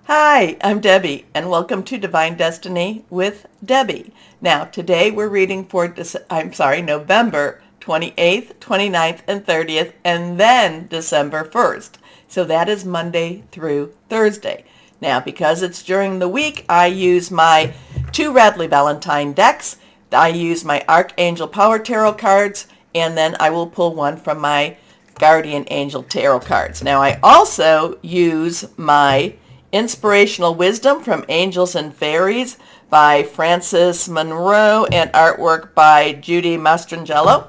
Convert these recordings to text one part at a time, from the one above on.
Hi, I'm Debbie, and welcome to Divine Destiny with Debbie. Now, today we're reading for November 28th, 29th, and 30th, and then December 1st. So that is Monday through Thursday. Now, because it's during the week, I use my two Radley Valentine decks. I use my Archangel Power Tarot cards, and then I will pull one from my Guardian Angel Tarot cards. Now, I also use my Inspirational Wisdom from Angels and Fairies by Frances Monroe and artwork by Judy Mastrangelo.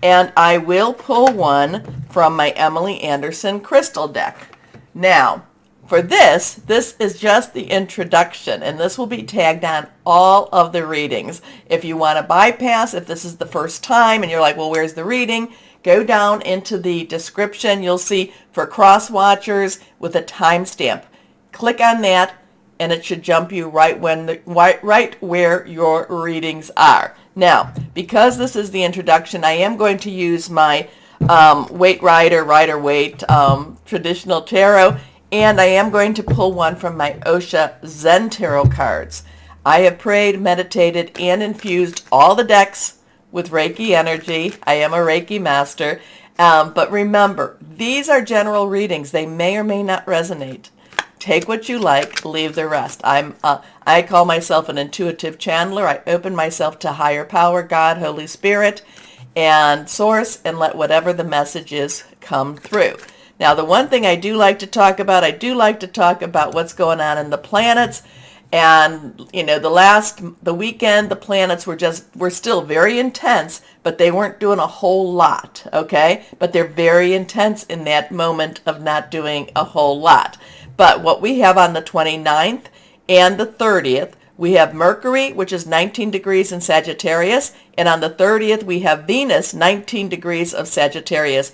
And I will pull one from my Emily Anderson crystal deck. Now, for this is just the introduction, and this will be tagged on all of the readings. If you want to bypass, if this is the first time and you're like, well, where's the reading? Go down into the description. You'll see for Crosswatchers with a timestamp. Click on that, and it should jump you right where your readings are. Now, because this is the introduction, I am going to use my Rider-Waite traditional tarot, and I am going to pull one from my Osha Zen tarot cards. I have prayed, meditated, and infused all the decks with Reiki energy. I am a Reiki master, but remember, these are general readings. They may or may not resonate. Take what you like, leave the rest. I call myself an intuitive channeler. I open myself to higher power, God, Holy Spirit, and Source, and let whatever the message is come through. Now, the one thing I do like to talk about, what's going on in the planets. And, you know, the weekend, the planets were still very intense, but they weren't doing a whole lot, okay? But they're very intense in that moment of not doing a whole lot. But what we have on the 29th and the 30th, we have Mercury, which is 19 degrees in Sagittarius, and on the 30th, we have Venus, 19 degrees of Sagittarius.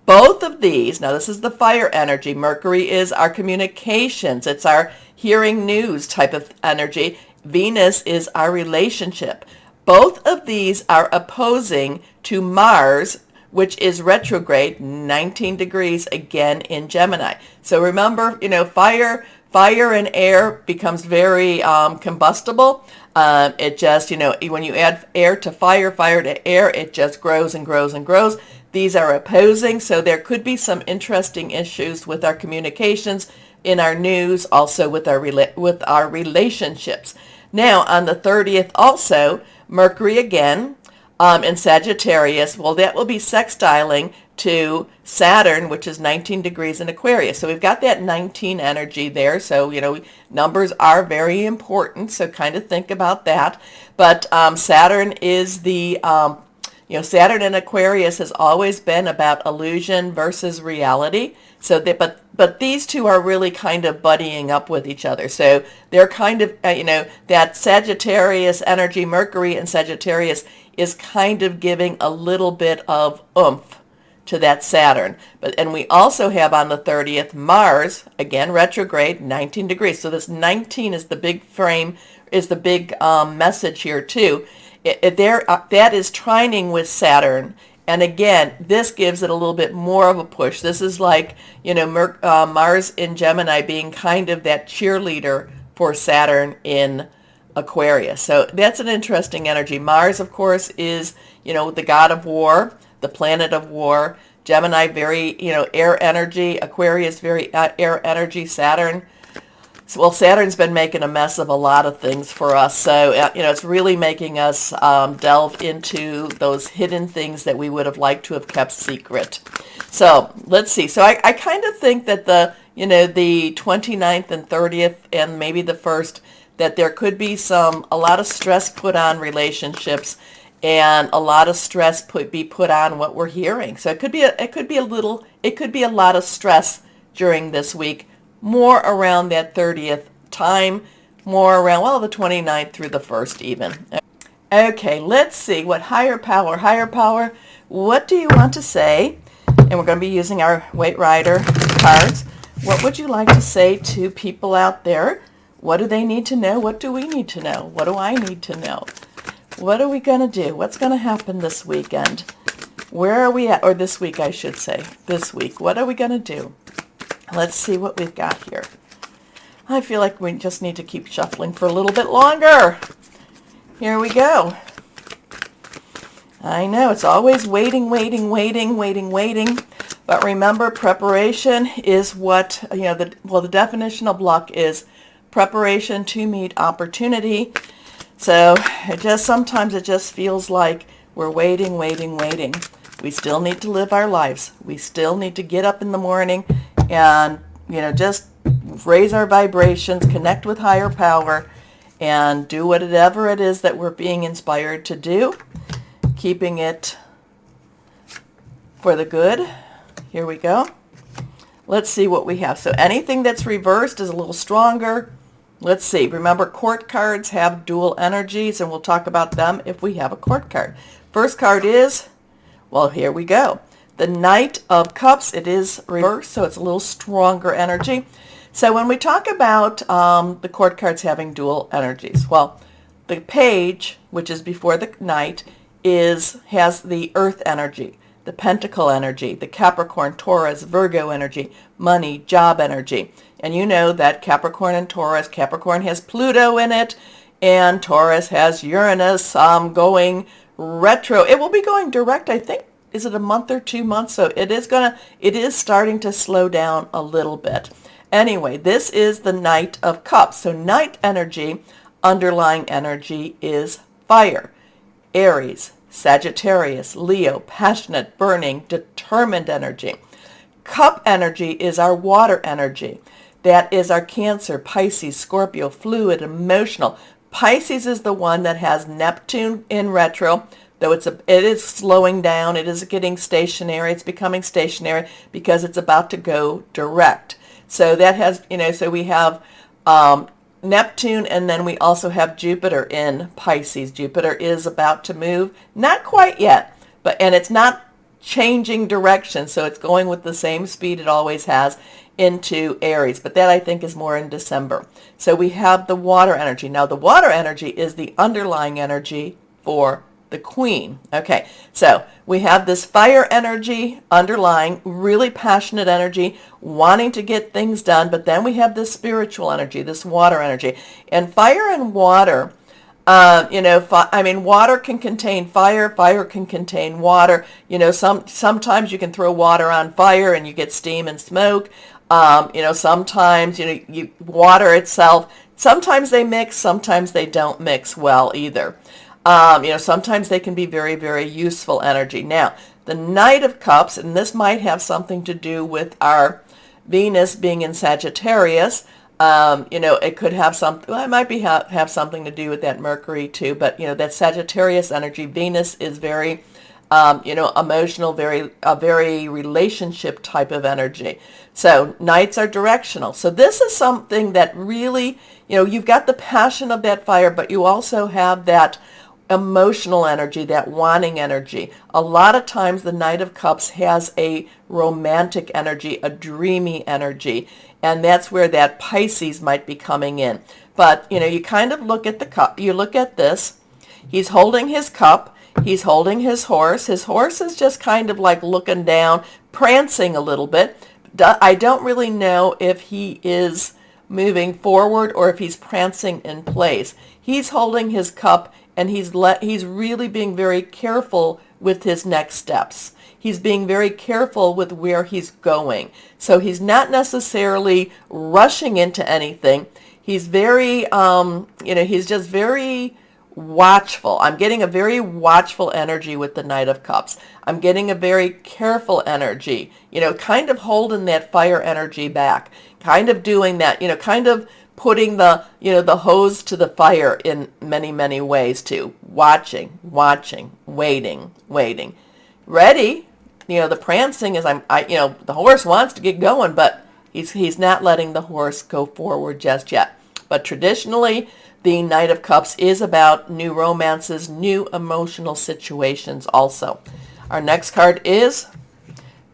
Both of these, now this is the fire energy. Mercury is our communications. It's our hearing news type of energy. Venus is our relationship. Both of these are opposing to Mars, which is retrograde, 19 degrees again in Gemini. So remember, you know, fire and air becomes very combustible. It just, you know, when you add air to fire, fire to air, it just grows and grows and grows. These are opposing, so there could be some interesting issues with our communications, in our news, also with our relationships. Now, on the 30th also, Mercury again in Sagittarius, well, that will be sextiling to Saturn, which is 19 degrees in Aquarius. So we've got that 19 energy there. So, you know, numbers are very important, so kind of think about that. But Saturn is Saturn in Aquarius has always been about illusion versus reality. So but these two are really kind of buddying up with each other. So they're kind of, that Sagittarius energy, Mercury in Sagittarius, is kind of giving a little bit of oomph to that Saturn. And we also have on the 30th Mars, again retrograde, 19 degrees. So this 19 is the big frame, is the big message here too. That is trining with Saturn. And again, this gives it a little bit more of a push. This is like, Mars in Gemini being kind of that cheerleader for Saturn in Aquarius. So that's an interesting energy. Mars, of course, is, the god of war, the planet of war. Gemini, very, air energy. Aquarius, very air energy. Saturn. Well, Saturn's been making a mess of a lot of things for us. So, it's really making us delve into those hidden things that we would have liked to have kept secret. So, let's see. So, I kind of think that the 29th and 30th and maybe the 1st, that there could be a lot of stress put on relationships and a lot of stress be put on what we're hearing. So, it could be a lot of stress during this week. More around that 30th time, more around, the 29th through the 1st even. Okay, let's see what higher power, what do you want to say? And we're going to be using our Waite Rider cards. What would you like to say to people out there? What do they need to know? What do we need to know? What do I need to know? What are we going to do? What's going to happen this weekend? Where are we at? Or this week, I should say. This week. What are we going to do? Let's see what we've got here. I feel like we just need to keep shuffling for a little bit longer. Here we go. I know, it's always waiting. But remember, preparation is what, the definitional block is preparation to meet opportunity. So sometimes it just feels like we're waiting. We still need to live our lives. We still need to get up in the morning and, just raise our vibrations, connect with higher power, and do whatever it is that we're being inspired to do, keeping it for the good. Here we go. Let's see what we have. So anything that's reversed is a little stronger. Let's see. Remember, court cards have dual energies, and we'll talk about them if we have a court card. First card is, well, here we go. The Knight of Cups. It is reversed, so it's a little stronger energy. So when we talk about the court cards having dual energies, well, the Page, which is before the Knight, has the Earth energy, the Pentacle energy, the Capricorn, Taurus, Virgo energy, money, job energy. And you know that Capricorn and Taurus, Capricorn has Pluto in it, and Taurus has Uranus going retro. It will be going direct, I think. Is it a month or 2 months? So it is starting to slow down a little bit. Anyway, this is the Knight of Cups. So Knight energy, underlying energy is fire. Aries, Sagittarius, Leo, passionate, burning, determined energy. Cup energy is our water energy. That is our Cancer, Pisces, Scorpio, fluid, emotional. Pisces is the one that has Neptune in retro, though it is slowing down. It is getting stationary. It's becoming stationary because it's about to go direct. So that has, so we have Neptune, and then we also have Jupiter in Pisces. Jupiter is about to move, not quite yet, and it's not changing direction, so it's going with the same speed it always has into Aries, but that I think is more in December. So we have the water energy. Now the water energy is the underlying energy for the Queen. Okay, so we have this fire energy underlying, really passionate energy, wanting to get things done, but then we have this spiritual energy, this water energy. And fire and water, water can contain fire, fire can contain water. Sometimes you can throw water on fire and you get steam and smoke. Sometimes, water itself, sometimes they mix, sometimes they don't mix well either. Sometimes they can be very, very useful energy. Now, the Knight of Cups, and this might have something to do with our Venus being in Sagittarius. It could have something, well, it might have something to do with that Mercury too, but, that Sagittarius energy, Venus is very, emotional, a very relationship type of energy. So Knights are directional. So this is something that really, you've got the passion of that fire, but you also have that emotional energy, that wanting energy. A lot of times the Knight of Cups has a romantic energy, a dreamy energy, and that's where that Pisces might be coming in. But, you kind of look at the cup, you look at this, he's holding his cup, he's holding his horse. His horse is just kind of like looking down, prancing a little bit. I don't really know if he is moving forward or if he's prancing in place. He's holding his cup, and he's really being very careful with his next steps. He's being very careful with where he's going. So he's not necessarily rushing into anything. He's very, he's just very watchful. I'm getting a very watchful energy with the Knight of Cups. I'm getting a very careful energy, kind of holding that fire energy back, kind of doing that, kind of putting the, the hose to the fire in many, many ways too. Watching, waiting. Ready, the prancing is, the horse wants to get going, but he's not letting the horse go forward just yet. But traditionally, the Knight of Cups is about new romances, new emotional situations also. Our next card is,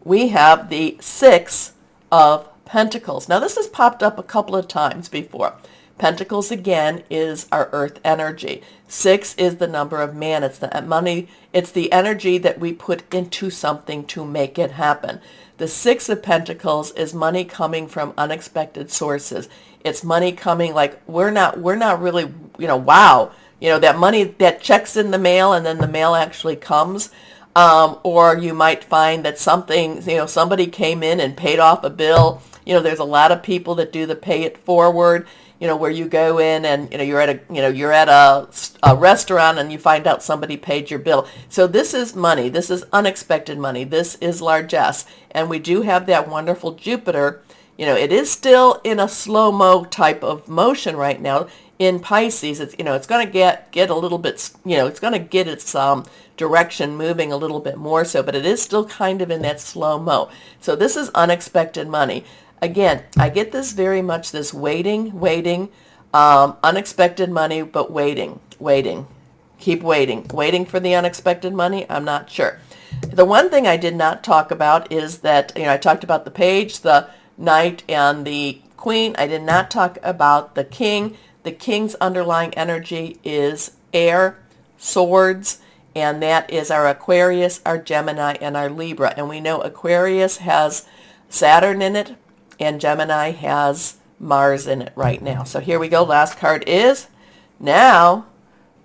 we have the Six of Pentacles. Now this has popped up a couple of times before, Pentacles, again, is our earth energy. 6 is the number of man. It's the money. It's the energy that we put into something to make it happen. The 6 of Pentacles is money coming from unexpected sources. It's money coming like we're not really, wow, that money that checks in the mail and then the mail actually comes. Or you might find that something, somebody came in and paid off a bill. There's a lot of people that do the pay it forward, where you go in and, you're at a restaurant and you find out somebody paid your bill. So this is money. This is unexpected money. This is largesse. And we do have that wonderful Jupiter. It is still in a slow-mo type of motion right now. In Pisces, it's going to get a little bit, it's going to get its direction moving a little bit more so, but it is still kind of in that slow-mo. So this is unexpected money. Again, I get this very much, this waiting, unexpected money, but waiting, keep waiting for the unexpected money. I'm not sure. The one thing I did not talk about is that, I talked about the page, the knight, and the queen. I did not talk about the king. The king's underlying energy is air, swords, and that is our Aquarius, our Gemini, and our Libra. And we know Aquarius has Saturn in it, and Gemini has Mars in it right now. So here we go. Last card is now,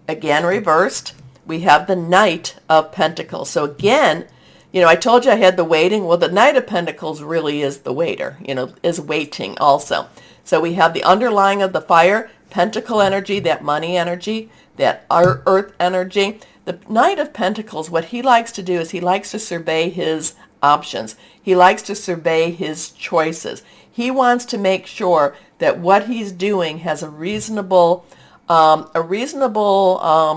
again reversed, we have the Knight of Pentacles. So again, I told you I had the waiting. Well, the Knight of Pentacles really is the waiter, is waiting also. So we have the underlying of the fire, Pentacle energy, that money energy, that earth energy. The Knight of Pentacles, what he likes to do is he likes to survey his options. He likes to survey his choices. He wants to make sure that what he's doing has a reasonable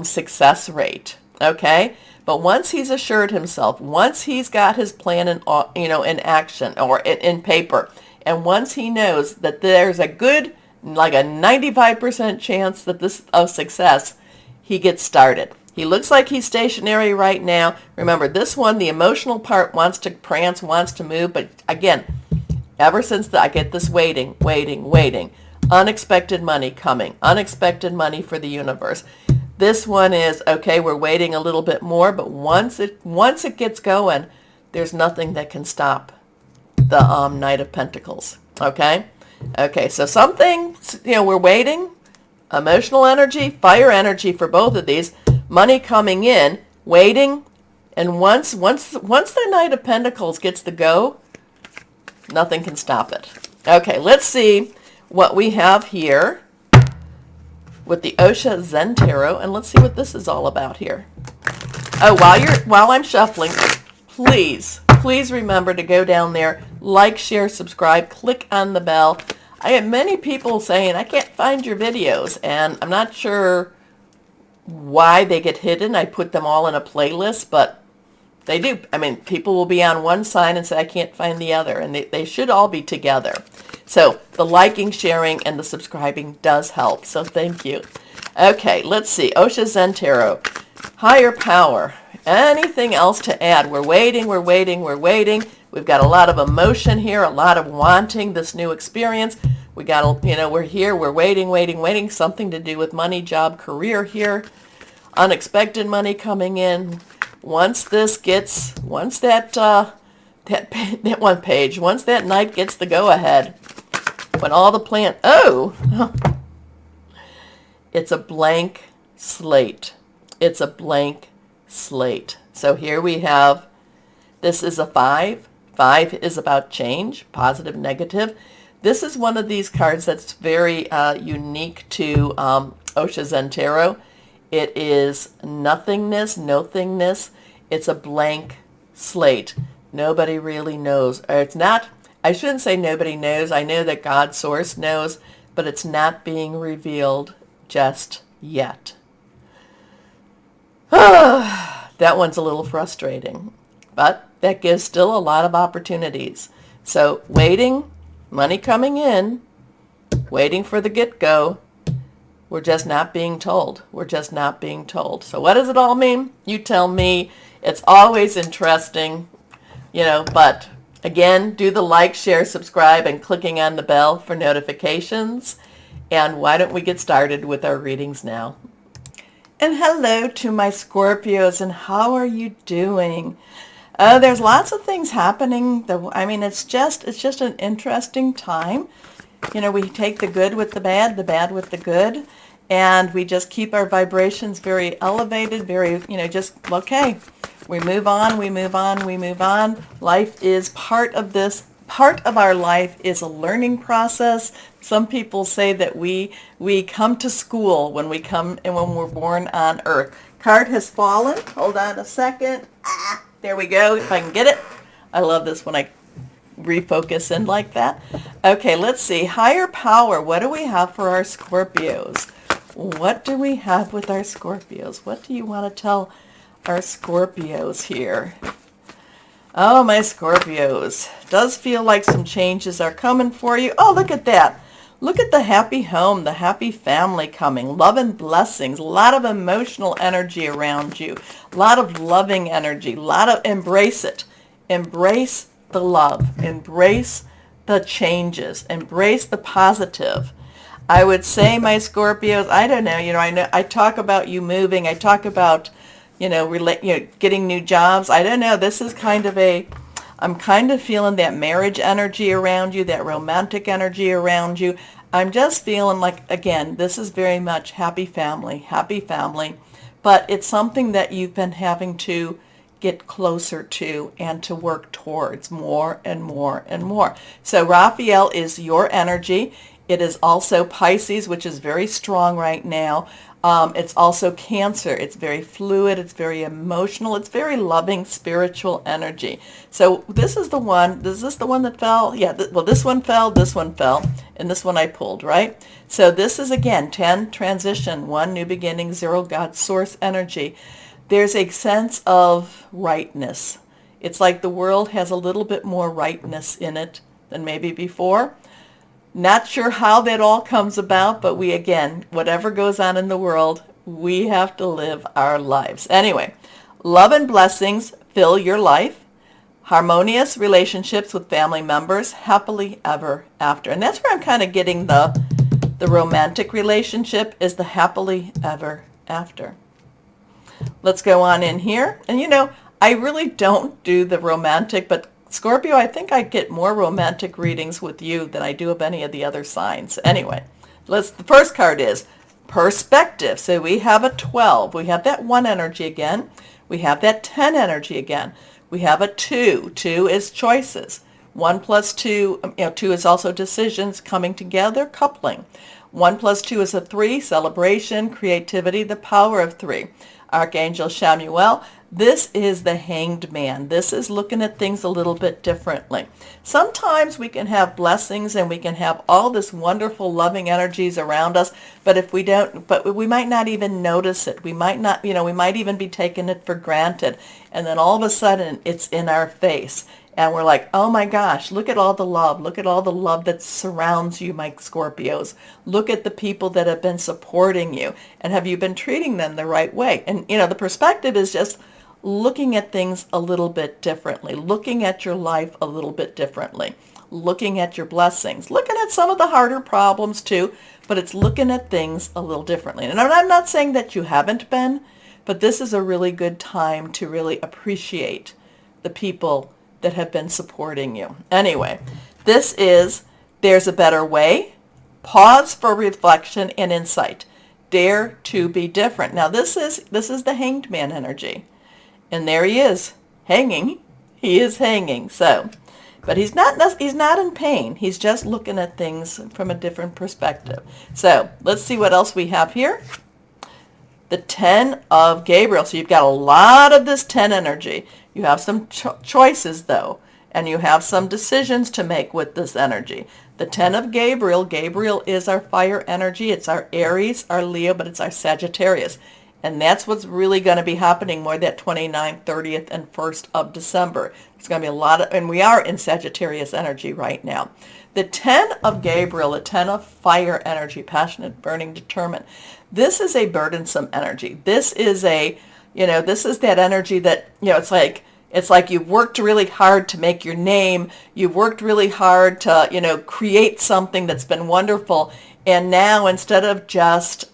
success rate. Okay? But once he's assured himself, once he's got his plan in action or in paper, and once he knows that there's a good, like a 95% chance that this of success, he gets started. He looks like he's stationary right now. Remember, this one, the emotional part wants to prance, wants to move, but again, ever since I get this waiting, unexpected money coming, unexpected money for the universe. This one is, okay, we're waiting a little bit more, but once it gets going, there's nothing that can stop the Knight of Pentacles, okay? Okay, so something, we're waiting, emotional energy, fire energy for both of these, money coming in, waiting, and once the Knight of Pentacles gets the go, nothing can stop it. Okay, let's see what we have here with the Osha Zen Tarot, and let's see what this is all about here. Oh, while I'm shuffling, please remember to go down there, like, share, subscribe, click on the bell. I have many people saying, I can't find your videos, and I'm not sure why they get hidden. I put them all in a playlist, but they do. I mean, people will be on one side and say, I can't find the other, and they should all be together. So the liking, sharing, and the subscribing does help, so thank you. Okay, let's see. Osha Zen Tarot. Higher power. Anything else to add? We're waiting. We've got a lot of emotion here, a lot of wanting this new experience. We got, we're here, we're waiting, something to do with money, job, career here. Unexpected money coming in. Once that one page, once that knight gets the go-ahead, when all the plan, it's a blank slate. It's a blank slate. So here we have, this is a 5. 5 is about change, positive, negative. This is one of these cards that's very unique to Osha Zen Tarot. It is nothingness, no-thingness. It's a blank slate. Nobody really knows. Or it's not, I shouldn't say nobody knows. I know that God's source knows, but it's not being revealed just yet. That one's a little frustrating, but that gives still a lot of opportunities. So waiting, money coming in, waiting for the get-go. We're just not being told. We're just not being told. So what does it all mean? You tell me. It's always interesting, but Again, do the like, share, subscribe, and clicking on the bell for notifications. And why don't we get started with our readings now? And hello to my Scorpios, and how are you doing? There's lots of things happening. I mean, it's just an interesting time. You know, we take the good with the bad with the good, and we just keep our vibrations very elevated, very, just, okay, we move on, we move on, we move on. Life is part of this. Part of our life is a learning process. Some people say that we come to school when we come and when we're born on Earth. Card has fallen. Hold on a second. There we go, if I can get it. I love this when I refocus in like that. Okay, let's see. Higher power. What do we have for our Scorpios? What do we have with our Scorpios? What do you want to tell our Scorpios here? Oh, my Scorpios. Does feel like some changes are coming for you. Oh, look at that. Look at the happy home, the happy family coming, love and blessings, a lot of emotional energy around you, a lot of loving energy, a lot of embrace it. Embrace the love. Embrace the changes. Embrace the positive. I would say, my Scorpios, I don't know, I know I talk about you moving. I talk about, getting new jobs. I don't know. This is kind of I'm kind of feeling that marriage energy around you, that romantic energy around you. I'm just feeling like, again, this is very much happy family, but it's something that you've been having to get closer to and to work towards more and more and more. So Raphael is your energy. It is also Pisces, which is very strong right now. It's also Cancer. It's very fluid. It's very emotional. It's very loving, spiritual energy. So this is the one. Is this the one that fell? Yeah. Well, this one fell, and this one I pulled, right? So this is, again, 10, transition, 1, new beginning, 0, God, source energy. There's a sense of rightness. It's like the world has a little bit more rightness in it than maybe before. Not sure how that all comes about, but we, again, whatever goes on in the world, we have to live our lives. Anyway, love and blessings fill your life. Harmonious relationships with family members, happily ever after. And that's where I'm kind of getting the romantic relationship is the happily ever after. Let's go on in here. And I really don't do the romantic, but Scorpio, I think I get more romantic readings with you than I do of any of the other signs. Anyway, the first card is perspective. So we have a 12. We have that 1 energy again. We have that 10 energy again. We have a 2. 2 is choices. 1 plus 2, 2 is also decisions coming together, coupling. 1 plus 2 is a 3, celebration, creativity, the power of 3. Archangel Chamuel. This is the Hanged Man. This is looking at things a little bit differently. Sometimes we can have blessings and we can have all this wonderful loving energies around us, but if we don't, but we might not even notice it. We might not, we might even be taking it for granted. And then all of a sudden it's in our face. And we're like, oh my gosh, look at all the love. Look at all the love that surrounds you, my Scorpios. Look at the people that have been supporting you. And have you been treating them the right way? And, the perspective is just looking at things a little bit differently, looking at your life a little bit differently, looking at your blessings, looking at some of the harder problems too, but it's looking at things a little differently. And I'm not saying that you haven't been, but this is a really good time to really appreciate the people that have been supporting you. Anyway, this is There's a Better Way. Pause for reflection and insight. Dare to be different. Now this is the Hanged Man energy. And there he is, hanging. He is hanging. So, but he's not in pain. He's just looking at things from a different perspective. So, let's see what else we have here. The 10 of Gabriel. So you've got a lot of this 10 energy. You have some choices, though, and you have some decisions to make with this energy. The 10 of Gabriel. Gabriel is our fire energy. It's our Aries, our Leo, but it's our Sagittarius. And that's what's really going to be happening more that 29th, 30th, and 1st of December. There's going to be a lot of, and we are in Sagittarius energy right now. The 10 of Gabriel, the 10 of fire energy, passionate, burning, determined. This is a burdensome energy. This is this is that energy that, it's like, It's like you've worked really hard to make your name. You've worked really hard to, create something that's been wonderful. And now instead of just,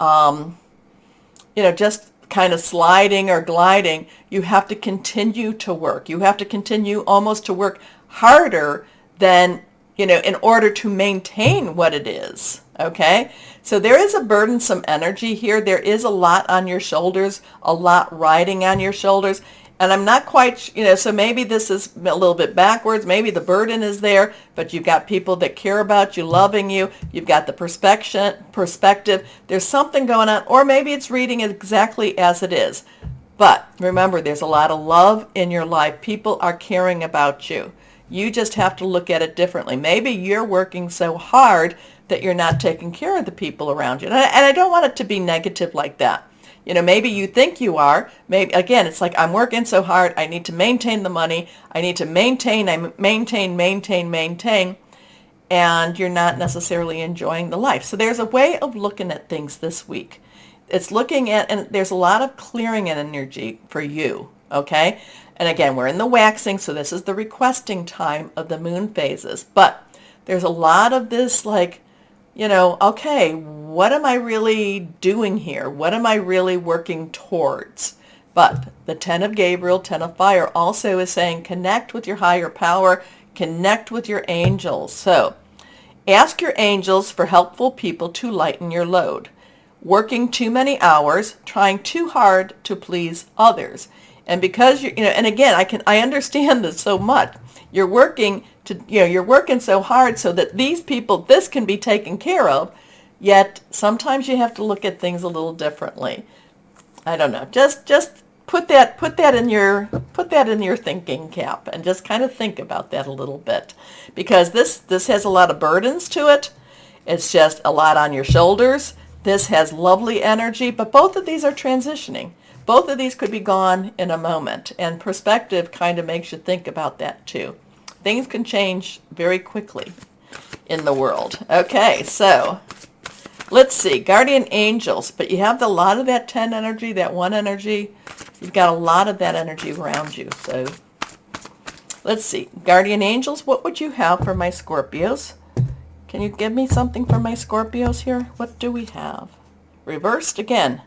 just kind of sliding or gliding, you have to continue to work. You have to continue almost to work harder than, in order to maintain what it is. Okay? So there is a burdensome energy here. There is a lot on your shoulders, a lot riding on your shoulders. And I'm not quite, so maybe this is a little bit backwards. Maybe the burden is there, but you've got people that care about you, loving you. You've got the perspective. There's something going on, or maybe it's reading it exactly as it is. But remember, there's a lot of love in your life. People are caring about you. You just have to look at it differently. Maybe you're working so hard that you're not taking care of the people around you. And I don't want it to be negative like that. Maybe you think you are. Maybe, again, it's like, I'm working so hard. I need to maintain the money. I need to maintain, and you're not necessarily enjoying the life. So there's a way of looking at things this week. It's looking at, and there's a lot of clearing energy for you, okay? And again, we're in the waxing, so this is the requesting time of the moon phases. But there's a lot of this, like, okay, what am I really doing here? What am I really working towards? But the 10 of Gabriel, 10 of fire, also is saying connect with your higher power, connect with your angels. So ask your angels for helpful people to lighten your load. Working too many hours, trying too hard to please others. And because and again, I understand this so much. You're working so hard so that these people, this can be taken care of, yet sometimes you have to look at things a little differently. I don't know. Just put that in your thinking cap and just kind of think about that a little bit, because this has a lot of burdens to it. It's just a lot on your shoulders. This has lovely energy, but both of these are transitioning. Both of these could be gone in a moment, and perspective kind of makes you think about that too. Things can change very quickly in the world. Okay, so let's see. Guardian angels, but you have a lot of that 10 energy, that 1 energy. You've got a lot of that energy around you. So let's see. Guardian angels, what would you have for my Scorpios? Can you give me something for my Scorpios here? What do we have? Reversed again.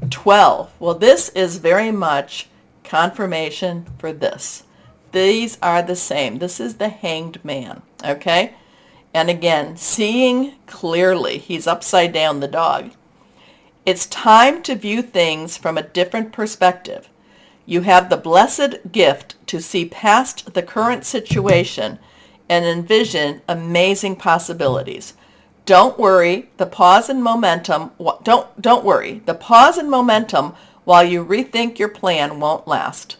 12. Well, this is very much confirmation for this. These are the same. This is the Hanged Man, okay? And again, seeing clearly. He's upside down, the dog. It's time to view things from a different perspective. You have the blessed gift to see past the current situation and envision amazing possibilities. Don't worry, the pause and momentum. Don't worry. The pause and momentum while you rethink your plan won't last.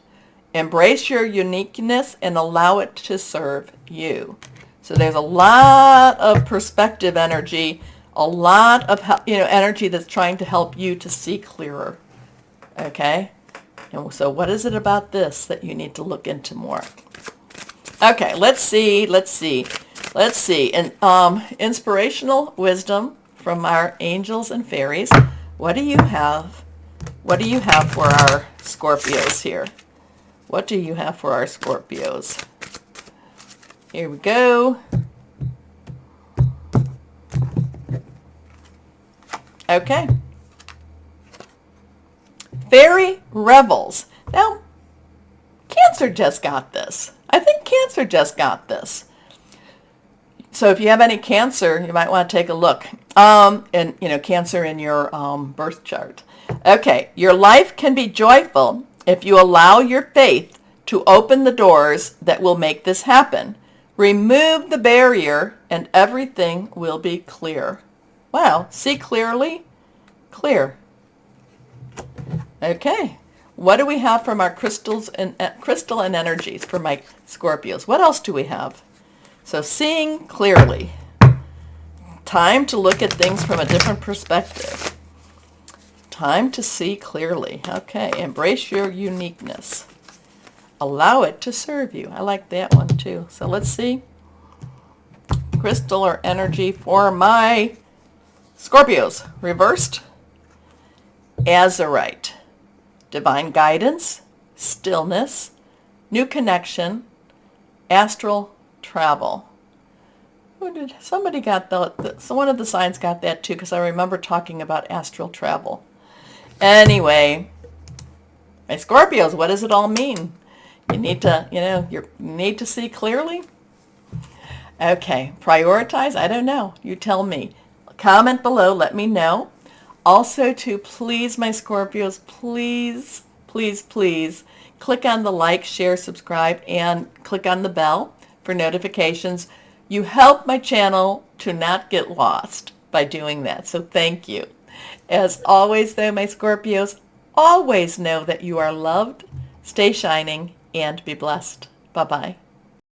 Embrace your uniqueness and allow it to serve you. So there's a lot of perspective energy, a lot of energy that's trying to help you to see clearer. Okay? And so what is it about this that you need to look into more? Okay, let's see. And inspirational wisdom from our angels and fairies. What do you have? What do you have for our Scorpios here? What do you have for our Scorpios? Here we go. Okay. Fairy Rebels. Now, Cancer just got this. I think Cancer just got this. So if you have any Cancer, you might want to take a look. And Cancer in your birth chart. Okay, your life can be joyful if you allow your faith to open the doors that will make this happen. Remove the barrier and everything will be clear. Wow, see clearly? Clear. Okay, what do we have from our crystals and crystal and energies for my Scorpios? What else do we have? So seeing clearly. Time to look at things from a different perspective. Time to see clearly. Okay, embrace your uniqueness. Allow it to serve you. I like that one too. So let's see. Crystal or energy for my Scorpios. Reversed. Azurite. Divine guidance, stillness, new connection, astral travel. Somebody got so one of the signs got that too, because I remember talking about astral travel. Anyway, my Scorpios, what does it all mean? You need to, you need to see clearly. Okay, prioritize? I don't know. You tell me. Comment below, let me know. Also, to please, my Scorpios, please, please, please, click on the like, share, subscribe, and click on the bell for notifications. You help my channel to not get lost by doing that, so thank you. As always, though, my Scorpios, always know that you are loved, stay shining, and be blessed. Bye-bye.